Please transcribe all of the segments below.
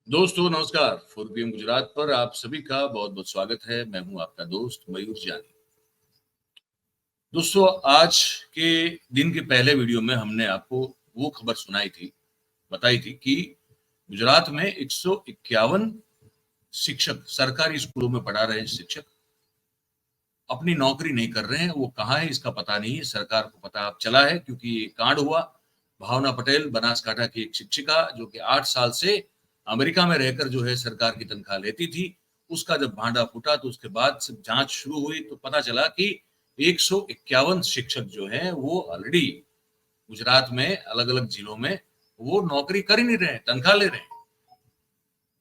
दोस्तों नमस्कार। 4 PM गुजरात पर आप सभी का बहुत बहुत स्वागत है। मैं हूं आपका दोस्त मयूर जानी। दोस्तों आज के दिन के पहले वीडियो में हमने आपको वो खबर बताई थी कि गुजरात में 151 शिक्षक, सरकारी स्कूलों में पढ़ा रहे शिक्षक अपनी नौकरी नहीं कर रहे हैं। वो कहाँ है इसका पता नहीं है, सरकार को पता अब चला है क्योंकि ये कांड हुआ। भावना पटेल बनासकांठा की एक शिक्षिका जो कि 8 साल से अमेरिका में रहकर जो है सरकार की तनख्वाह लेती थी, उसका जब भांडा फूटा तो उसके बाद जब जांच शुरू हुई तो पता चला कि 151 शिक्षक जो हैं वो ऑलरेडी गुजरात में अलग-अलग जिलों में वो नौकरी कर ही नहीं रहे हैं, तनख्वाह ले रहे हैं,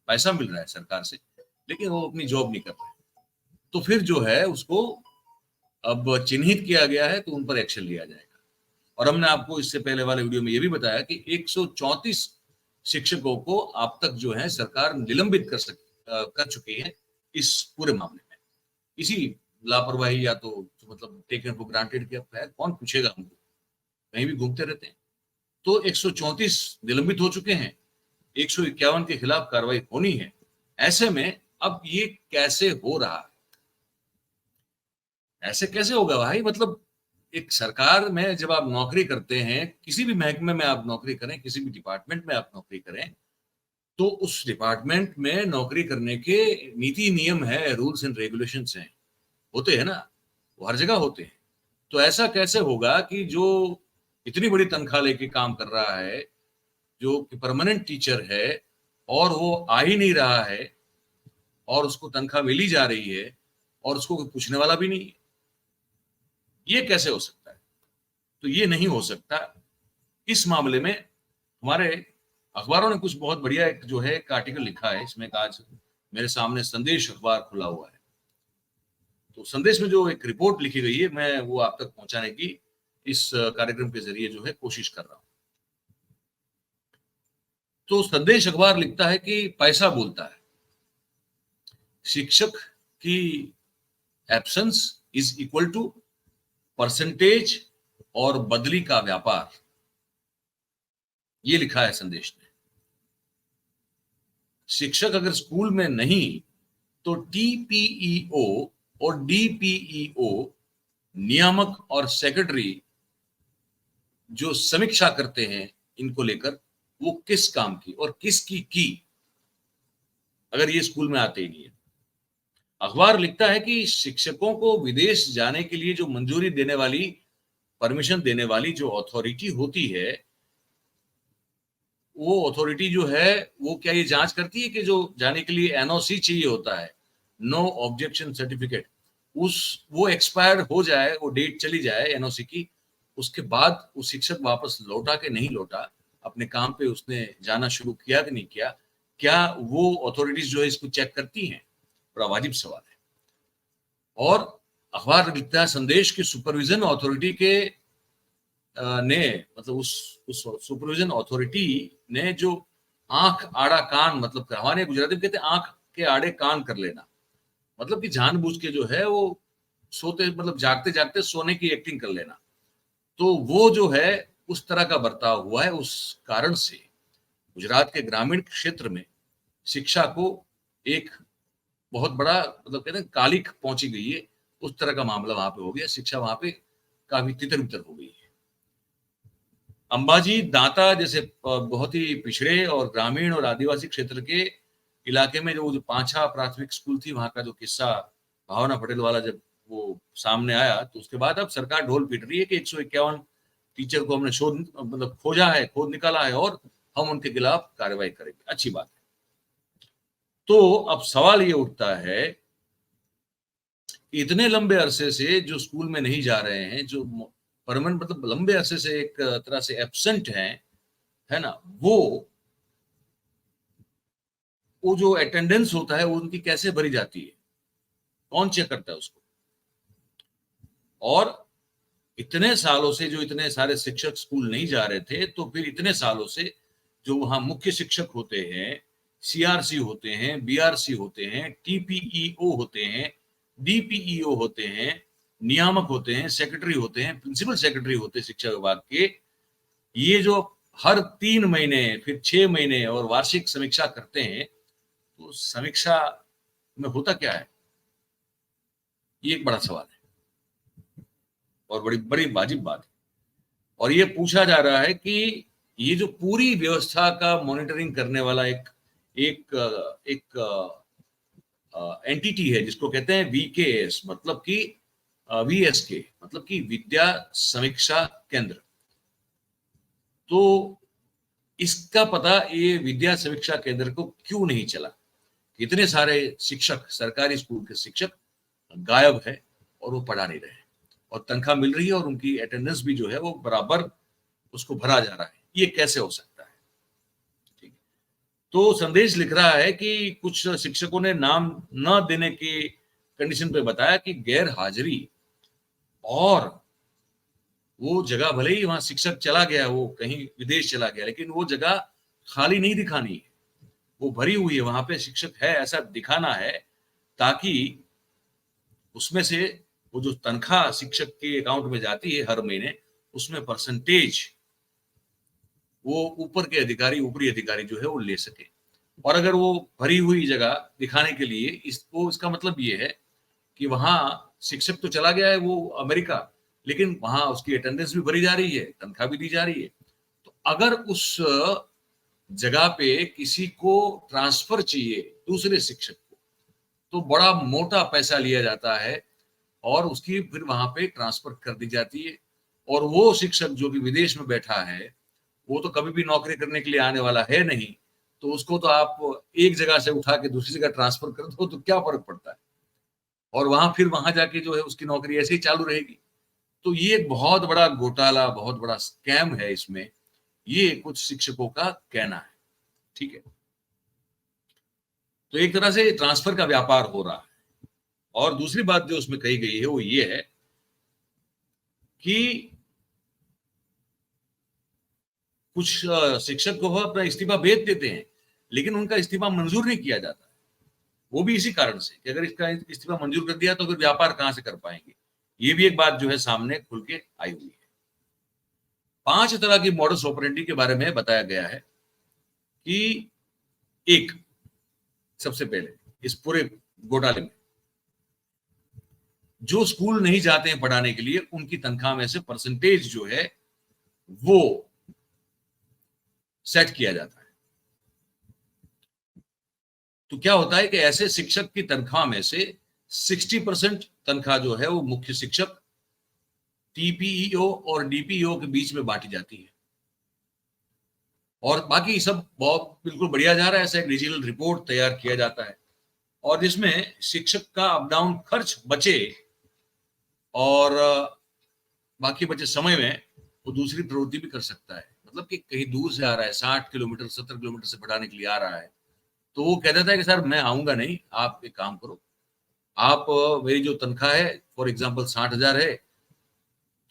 पैसा मिल रहा है सरकार से, लेकिन वो अपनी जॉब नहीं कर रहे। तो फिर जो है उसको अब चिन्हित किया गया है तो उन पर एक्शन लिया जाएगा। और हमने आपको इससे पहले वाले वीडियो में ये भी बताया कि 134 शिक्षकों को अब तक जो है सरकार निलंबित कर चुकी है इस पूरे मामले में। इसी लापरवाही या तो मतलब टेकन फॉर ग्रांटेड के खैर कौन पूछेगा हमको, कहीं भी घूमते रहते हैं। तो 134 निलंबित हो चुके हैं, 151 के खिलाफ कार्रवाई होनी है। ऐसे में अब ये कैसे हो रहा है? ऐसे कैसे होगा भाई? मतलब एक सरकार में जब आप नौकरी करते हैं, किसी भी महकमे में आप नौकरी करें, किसी भी डिपार्टमेंट में आप नौकरी करें, तो उस डिपार्टमेंट में नौकरी करने के नीति नियम है, रूल्स एंड रेगुलेशंस हैं, होते हैं ना, वो हर जगह होते हैं। तो ऐसा कैसे होगा कि जो इतनी बड़ी तनख्वाह लेके काम कर रहा है, जो कि परमानेंट टीचर है और वो आ ही नहीं रहा है और उसको तनख्वाह मिली जा रही है और उसको कोई पूछने वाला भी नहीं है। ये कैसे हो सकता है? तो ये नहीं हो सकता। इस मामले में हमारे अखबारों ने कुछ बहुत बढ़िया एक जो है एक आर्टिकल लिखा है। इसमें आज मेरे सामने संदेश अखबार खुला हुआ है। तो संदेश में जो एक रिपोर्ट लिखी गई है, मैं वो आप तक पहुंचाने की इस कार्यक्रम के जरिए जो है कोशिश कर रहा हूं। तो संदेश अखबार लिखता है कि पैसा बोलता है, शिक्षक की absence is equal to percentage और बदली का व्यापार। ये लिखा है संदेश ने। शिक्षक अगर स्कूल में नहीं तो टीपीईओ और डीपीईओ नियामक और सेक्रेटरी जो समीक्षा करते हैं इनको लेकर, वो किस काम की और किसकी की, अगर ये स्कूल में आते ही नहीं है। अखबार लिखता है कि शिक्षकों को विदेश जाने के लिए जो मंजूरी देने वाली, परमिशन देने वाली जो अथॉरिटी होती है, वो अथॉरिटी जो है वो क्या ये जांच करती है कि जो जाने के लिए एनओसी चाहिए होता है, नो ऑब्जेक्शन सर्टिफिकेट, वो एक्सपायर हो जाए, वो डेट चली जाए एनओसी की, उसके बाद वो शिक्षक वापस लौटा के नहीं लौटा, अपने काम पे उसने जाना शुरू किया कि नहीं किया, क्या वो अथॉरिटीज जो है इसको चेक करती हैं? बड़ा वाजिब सवाल है। और अखबार लिखता है संदेश की सुपरविजन अथॉरिटी के ने मतलब उस सुपरविजन अथॉरिटी ने जो आंख आड़ा कान, मतलब हमारे गुजराती में कहते हैं आंख के आड़े कान कर लेना, मतलब कि जानबूझ के जो है वो सोते मतलब जागते जागते सोने की एक्टिंग कर लेना। तो वो जो है उस तरह का बर्ताव हुआ है। उस कारण से गुजरात के ग्रामीण क्षेत्र में शिक्षा को एक बहुत बड़ा मतलब कहते हैं कालिक पहुंची गई है। उस तरह का मामला वहां पे हो गया। शिक्षा वहां पे काफी तितर बितर हो गई है। अंबाजी दांता जैसे बहुत ही पिछड़े और ग्रामीण और आदिवासी क्षेत्र के इलाके में जो 5 प्राथमिक स्कूल थी, वहां का जो किस्सा भावना पटेल वाला जब वो सामने आया, तो उसके बाद अब सरकार ढोल पीट रही है कि 151 टीचर को हमने शोध मतलब खोजा है, खोद निकाला है और हम उनके खिलाफ कार्रवाई करेंगे। अच्छी बात है। तो अब सवाल ये उठता है कि इतने लंबे अरसे से जो स्कूल में नहीं जा रहे हैं, जो परमानेंट मतलब लंबे अरसे से एक तरह से एब्सेंट हैं, है ना, वो जो अटेंडेंस होता है वो उनकी कैसे भरी जाती है? कौन चेक करता है उसको? और इतने सालों से जो इतने सारे शिक्षक स्कूल नहीं जा रहे थे, तो फिर इतने सालों से जो वहां मुख्य शिक्षक होते हैं, सीआरसी होते हैं, बीआरसी होते हैं, टीपीईओ होते हैं, डीपीईओ होते हैं, नियामक होते हैं, सेक्रेटरी होते हैं, प्रिंसिपल सेक्रेटरी होते हैं शिक्षा विभाग के, ये जो हर 3 महीने, फिर 6 महीने और वार्षिक समीक्षा करते हैं, तो समीक्षा में होता क्या है? ये एक बड़ा सवाल है और बड़ी बड़ी वाजिब बात है। और ये पूछा जा रहा है कि ये जो पूरी व्यवस्था का मॉनिटरिंग करने वाला एक एक एंटिटी है जिसको कहते हैं वीकेएस, मतलब कि वीएसके, मतलब कि विद्या समीक्षा केंद्र। तो इसका पता ये विद्या समीक्षा केंद्र को क्यों नहीं चला? इतने सारे शिक्षक, सरकारी स्कूल के शिक्षक गायब है और वो पढ़ा नहीं रहे और तनख्वाह मिल रही है और उनकी अटेंडेंस भी जो है वो बराबर उसको भरा जा रहा है। ये कैसे हो सकता है? ठीक है। तो संदेश लिख रहा है कि कुछ शिक्षकों ने नाम न देने के कंडीशन पे बताया कि गैर हाजिरी और वो जगह, भले ही वहां शिक्षक चला गया, वो कहीं विदेश चला गया, लेकिन वो जगह खाली नहीं दिखानी है, वो भरी हुई है, वहां पे शिक्षक है ऐसा दिखाना है, ताकि उसमें से वो जो तनख्वाह शिक्षक के अकाउंट में जाती है हर महीने, उसमें परसेंटेज वो ऊपर के अधिकारी, ऊपरी अधिकारी जो है वो ले सके। और अगर वो भरी हुई जगह दिखाने के लिए इसको, इसका मतलब ये है कि वहां शिक्षक तो चला गया है वो अमेरिका, लेकिन वहां उसकी अटेंडेंस भी भरी जा रही है, तनख्वाह भी दी जा रही है। तो अगर उस जगह पे किसी को ट्रांसफर चाहिए दूसरे शिक्षक को, तो बड़ा मोटा पैसा लिया जाता है और उसकी फिर वहां पे ट्रांसफर कर दी जाती है। और वो शिक्षक जो कि विदेश में बैठा है, वो तो कभी भी नौकरी करने के लिए आने वाला है नहीं, तो उसको तो आप एक जगह से उठा के दूसरी जगह ट्रांसफर कर दो तो क्या फर्क पड़ता है? और वहां फिर वहां जाके जो है उसकी नौकरी ऐसे ही चालू रहेगी। तो ये एक बहुत बड़ा घोटाला, बहुत बड़ा स्कैम है इसमें, ये कुछ शिक्षकों का कहना है। ठीक है। तो एक तरह से ट्रांसफर का व्यापार हो रहा है। और दूसरी बात जो उसमें कही गई है वो ये है कि कुछ शिक्षक को अपना इस्तीफा भेज देते हैं, लेकिन उनका इस्तीफा मंजूर नहीं किया जाता। वो भी इसी कारण से कि अगर इसका इस्तीफा मंजूर कर दिया तो फिर व्यापार कहां से कर पाएंगे। ये भी एक बात जो है सामने खुल के आई हुई है। 5 तरह की मॉडस ऑपरेंडी के बारे में बताया गया है कि एक, सबसे पहले इस पूरे घोटाले में जो स्कूल नहीं जाते हैं पढ़ाने के लिए, उनकी तनख्वाह में से परसेंटेज जो है वो सेट किया जाता है। तो क्या होता है कि ऐसे शिक्षक की तनख्वाह में से 60% तनख्वाह जो है वो मुख्य शिक्षक, टीपीईओ और डीपीईओ के बीच में बांटी जाती है। और बाकी सब बहुत बिल्कुल बढ़िया जा रहा है। ऐसा एक डिजिटल रिपोर्ट तैयार किया जाता है और जिसमें शिक्षक का अप डाउन खर्च बचे और बाकी बचे समय में वो दूसरी प्रवृत्ति भी कर सकता है। मतलब कि कहीं दूर से आ रहा है, 60 किलोमीटर 70 किलोमीटर से पढ़ाने के लिए आ रहा है, तो वो कह देता है कि सर मैं आऊंगा नहीं, आप एक काम करो, आप मेरी जो तनख्वाह है फॉर एग्जाम्पल 60,000 है,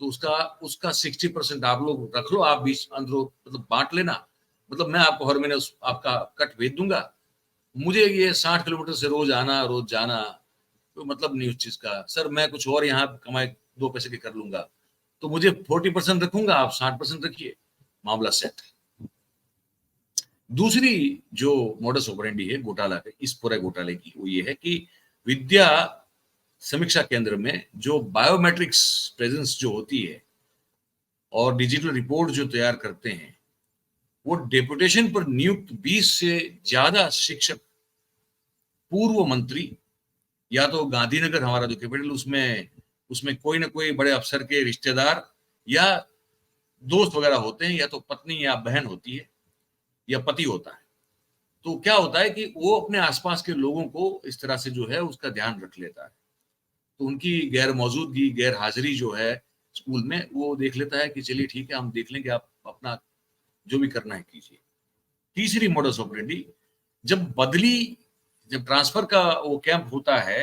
तो उसका उसका 60% आप लोग रख लो, आप बीच अंदर मतलब बांट लेना, मतलब मैं आपको हर महीने आपका कट भेज दूंगा। मुझे ये 60 किलोमीटर से रोज आना रोज जाना तो मतलब नहीं उस चीज का, सर मैं कुछ और यहाँ कमाई 2 पैसे के कर लूंगा, तो मुझे 40% रखूंगा, आप 60% रखिए, मामला सेट। दूसरी जो मोडस ऑपरेंडी है घोटाला के, इस पूरे घोटाले की, वो ये है कि विद्या समीक्षा केंद्र में जो बायोमेट्रिक्स प्रेजेंस जो होती है और डिजिटल रिपोर्ट जो तैयार करते हैं, वो डेपुटेशन पर नियुक्त 20 से ज्यादा शिक्षक, पूर्व मंत्री, या तो गांधीनगर हमारा जो कैपिटल, उसमें उसमें कोई ना कोई बड़े अफसर के रिश्तेदार या दोस्त वगैरह होते हैं, या तो पत्नी या बहन होती है या पति होता है। तो क्या होता है कि वो अपने आसपास के लोगों को इस तरह से जो है उसका ध्यान रख लेता है। तो उनकी गैर मौजूदगी, गैर हाजिरी जो है स्कूल में, वो देख लेता है कि चलिए ठीक है हम देख लेंगे, आप अपना जो भी करना है कीजिए। तीसरी मोडस ऑपरेंडी, जब बदली, जब ट्रांसफर का वो कैंप होता है,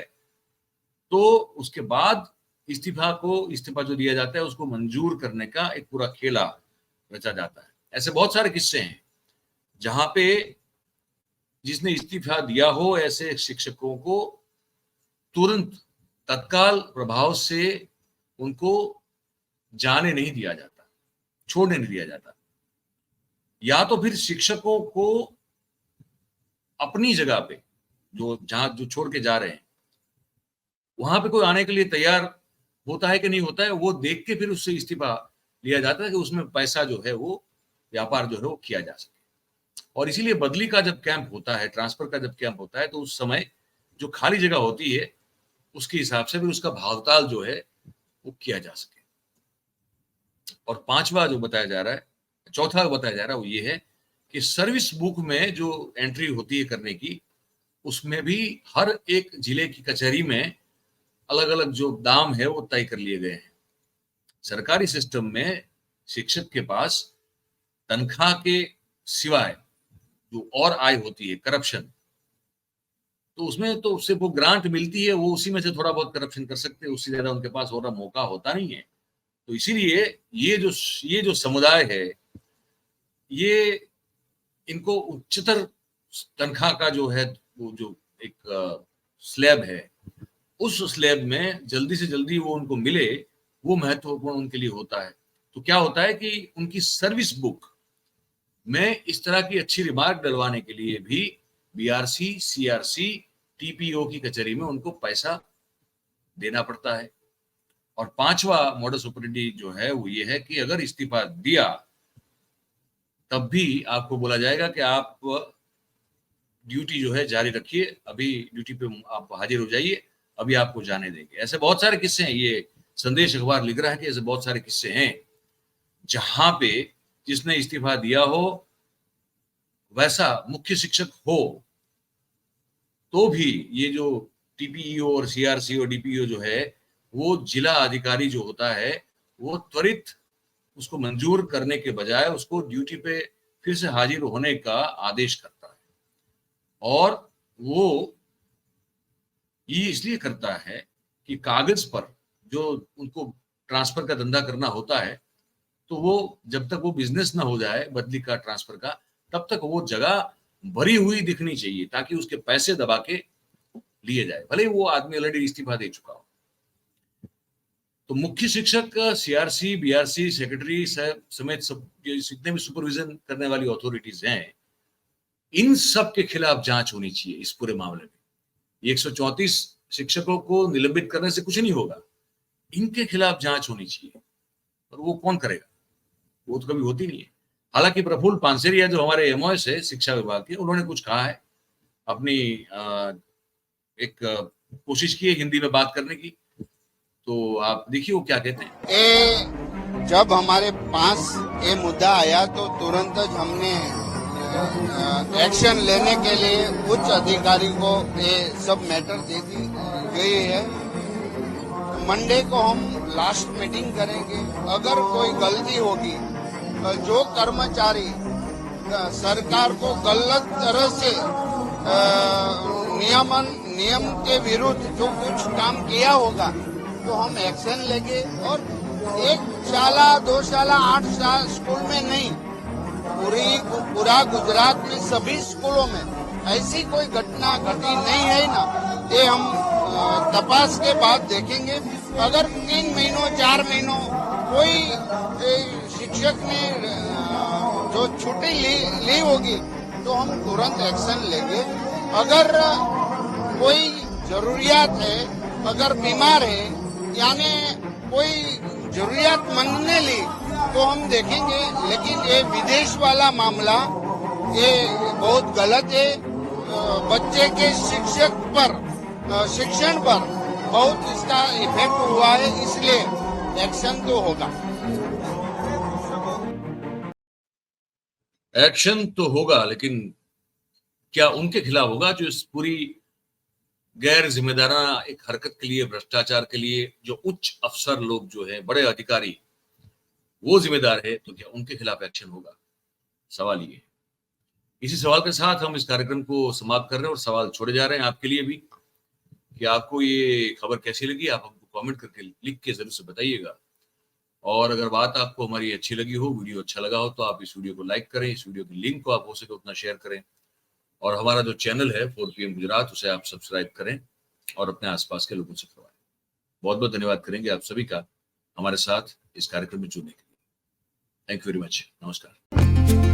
तो उसके बाद इस्तीफा जो दिया जाता है उसको मंजूर करने का एक पूरा खेला रचा जाता है। ऐसे बहुत सारे किस्से हैं जहां पे जिसने इस्तीफा दिया हो ऐसे शिक्षकों को तुरंत, तत्काल प्रभाव से उनको जाने नहीं दिया जाता, छोड़ने नहीं दिया जाता। या तो फिर शिक्षकों को अपनी जगह पे जो छोड़ के जा रहे हैं वहां पे कोई आने के लिए तैयार होता है कि नहीं होता है, वो देख के फिर उससे इस्तीफा लिया जाता है कि उसमें पैसा जो है वो व्यापार जो है वो किया जा सके। और इसीलिए बदली का जब कैंप होता है, ट्रांसफर का जब कैंप होता है, तो उस समय जो खाली जगह होती है उसके हिसाब से भी उसका भावताल जो है वो किया जा सके। और पांचवा जो बताया जा रहा है, चौथा बताया जा रहा है वो ये है कि सर्विस बुक में जो एंट्री होती है करने की, उसमें भी हर एक जिले की कचहरी में अलग अलग जो दाम है वो तय कर लिए गए हैं। सरकारी सिस्टम में शिक्षक के पास तनख्वाह के सिवाय जो और आय होती है, करप्शन, तो उसमें तो उससे वो ग्रांट मिलती है, वो उसी में से थोड़ा बहुत करप्शन कर सकते हैं, उससे ज्यादा उनके पास और मौका होता नहीं है। तो इसीलिए ये जो समुदाय है, ये इनको उच्चतर तनख्वाह का जो है वो जो एक स्लैब है, उस स्लैब में जल्दी से जल्दी वो उनको मिले, वो महत्वपूर्ण उनके लिए होता है। तो क्या होता है कि उनकी सर्विस बुक में इस तरह की अच्छी रिमार्क डलवाने के लिए भी बीआरसी, सीआरसी, टीपीओ की कचहरी में उनको पैसा देना पड़ता है। और पांचवा मॉडस ऑपरेंडी जो है वो ये है कि अगर इस्तीफा दिया तब भी आपको बोला जाएगा कि आप ड्यूटी जो है जारी रखिए, अभी ड्यूटी पे आप हाजिर हो जाइए, अभी आपको जाने देंगे। ऐसे बहुत सारे किस्से हैं, ये संदेश अखबार लिख रहा है कि ऐसे बहुत सारे किस्से हैं जहां पे जिसने इस्तीफा दिया हो वैसा मुख्य शिक्षक हो तो भी ये जो टीपीईओ और सीआरसी और डीपीईओ जो है वो जिला अधिकारी जो होता है वो त्वरित उसको मंजूर करने के बजाय उसको ड्यूटी पे फिर से हाजिर होने का आदेश करता है। और वो ये इसलिए करता है कि कागज पर जो उनको ट्रांसफर का धंधा करना होता है, तो वो जब तक वो बिजनेस ना हो जाए बदली का, ट्रांसफर का, तब तक वो जगह भरी हुई दिखनी चाहिए ताकि उसके पैसे दबा के लिए जाए, भले वो आदमी ऑलरेडी इस्तीफा दे चुका हो। तो मुख्य शिक्षक, सीआरसी, बीआरसी, सेक्रेटरी समेत सब जितने भी सुपरविजन करने वाली अथॉरिटीज हैं, इन सब के खिलाफ जांच होनी चाहिए इस पूरे मामले में। 134 शिक्षकों को निलंबित करने से कुछ नहीं होगा, इनके खिलाफ जांच होनी चाहिए। और वो कौन करेगा? वो तो कभी होती नहीं है। हालांकि प्रफुल्ल पानसेरिया जो हमारे एमओएस है शिक्षा विभाग के, उन्होंने कुछ कहा है, अपनी एक कोशिश की है हिंदी में बात करने की, तो आप देखिए वो क्या कहते हैं। जब हमारे पास ये मुद्दा आया तो तुरंत हमने एक्शन लेने के लिए उच्च अधिकारी को ये सब मैटर दे दी गई है। मंडे को हम लास्ट मीटिंग करेंगे। अगर कोई गलती होगी, जो कर्मचारी सरकार को गलत तरह से नियम के विरुद्ध जो कुछ काम किया होगा तो हम एक्शन लेंगे। और 1 शाला 2 शाला 8 साल स्कूल में नहीं, पूरा गुजरात में सभी स्कूलों में ऐसी कोई घटना घटी नहीं है ना, ये हम तपास के बाद देखेंगे। अगर 3 महीनों 4 महीनों कोई शिक्षक ने जो छुट्टी ली होगी तो हम तुरंत एक्शन लेंगे। अगर कोई जरूरियात है, अगर बीमार है, यानी कोई जरूरियातमंद ने ली तो हम देखेंगे। लेकिन ये विदेश वाला मामला ये बहुत गलत है। बच्चे के शिक्षण पर बहुत इसका इफेक्ट हुआ है, इसलिए एक्शन तो होगा। एक्शन तो होगा, लेकिन क्या उनके खिलाफ होगा जो इस पूरी गैर जिम्मेदाराना एक हरकत के लिए, भ्रष्टाचार के लिए जो उच्च अफसर लोग जो है, बड़े अधिकारी, वो जिम्मेदार है, तो क्या उनके खिलाफ एक्शन होगा? सवाल ये। इसी सवाल के साथ हम इस कार्यक्रम को समाप्त कर रहे हैं और सवाल छोड़े जा रहे हैं आपके लिए भी कि आपको ये खबर कैसी लगी। आप हमको कमेंट करके लिख के जरूर से बताइएगा। और अगर बात आपको हमारी अच्छी लगी हो, वीडियो अच्छा लगा हो, तो आप इस वीडियो को लाइक करें, इस वीडियो की लिंक को आप हो सके उतना शेयर करें, और हमारा जो चैनल है 4PM गुजरात, उसे आप सब्सक्राइब करें और अपने आसपास के लोगों से करवाएं। बहुत बहुत धन्यवाद करेंगे आप सभी का हमारे साथ इस कार्यक्रम में जुड़ने के लिए। Thank you very much. नमस्कार।